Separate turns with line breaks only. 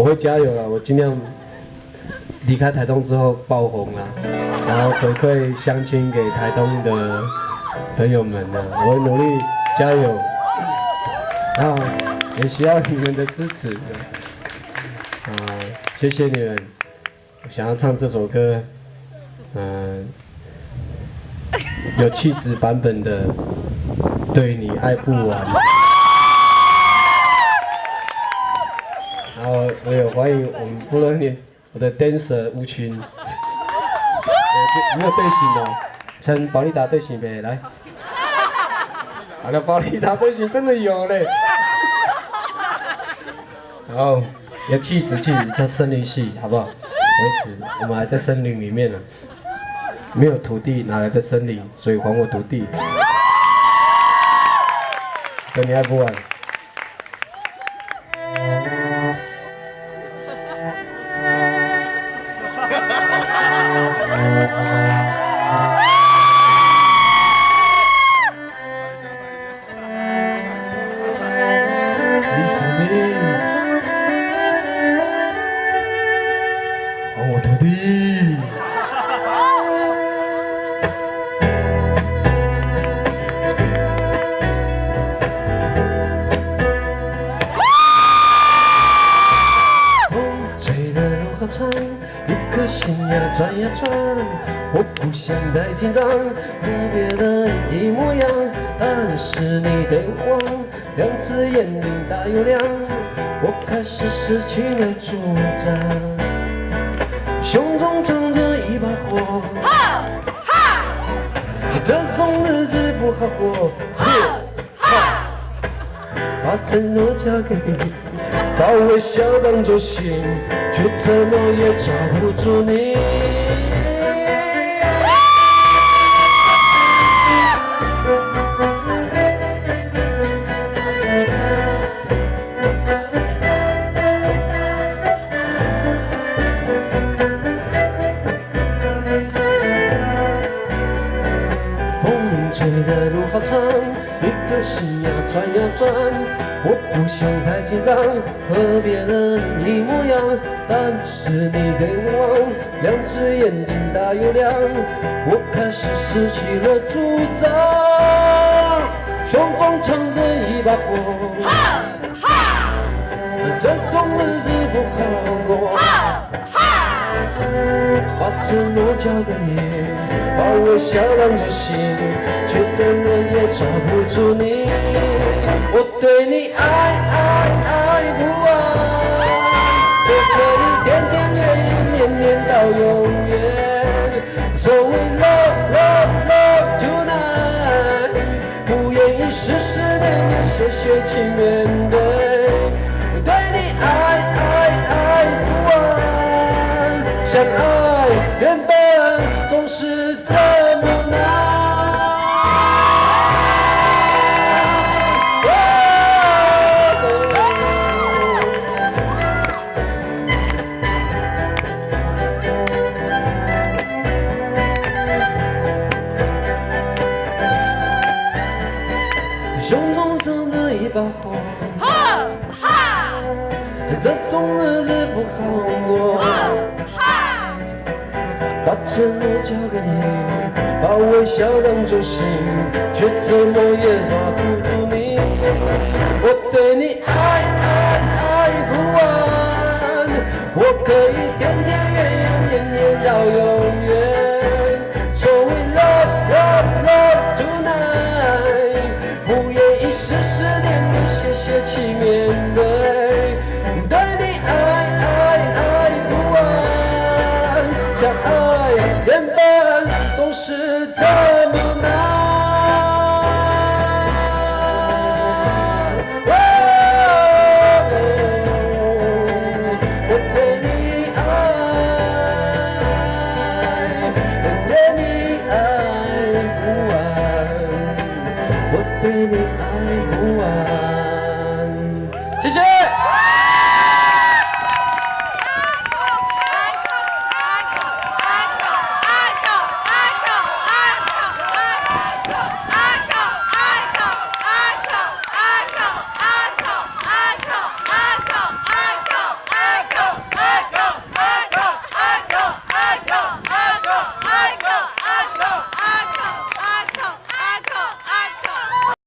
会加油啦，我尽量离开台东之后爆红啦，然后回馈乡亲给台东的朋友们呢，我会努力加油，然后也需要你们的支持的，谢谢你们。我想要唱这首歌，有气质版本的《对你爱不完》。然后我有欢迎我们部落我的 dancer 吴群，没有队形哦，称保利达队形呗，来，好了，保利达队形真的有嘞，然后有气质叫森林系，好不好？维持，我们还在森林里面呢，没有土地哪来的森林？所以还我土地，对你爱不完。还我土地。风吹得路好长，一颗心呀转呀转，我不想太紧张，和别人一模样，但是你对我望，两只眼睛大又亮，我开始失去了主张。胸中藏着一把火，哈哈，这种日子不好过，哈哈，把承诺交给你，把微笑当作信，却怎么也抓不住你。吹的路好长，一颗心呀转呀转，我不想太紧张，和别人一模样，但是你对我望，两只眼睛大又亮，我开始失去了主张，胸中藏着一把火，哈哈，这种日子不好过，哈哈，把承诺交给你，把微笑当作信，却怎么也抓不住你。我对你爱不完，我可以天天月月年年到永远。So we love tonight， 不愿意世事年年谢谢去面对。我对你爱不完，相爱原本总是这么难。胸中藏着一把火，哈哈，这种日子不好过，哈哈，把承诺交给你，把微笑当作信，却怎么也抓不住你。我对你爱不完，我可以天天月月年年到永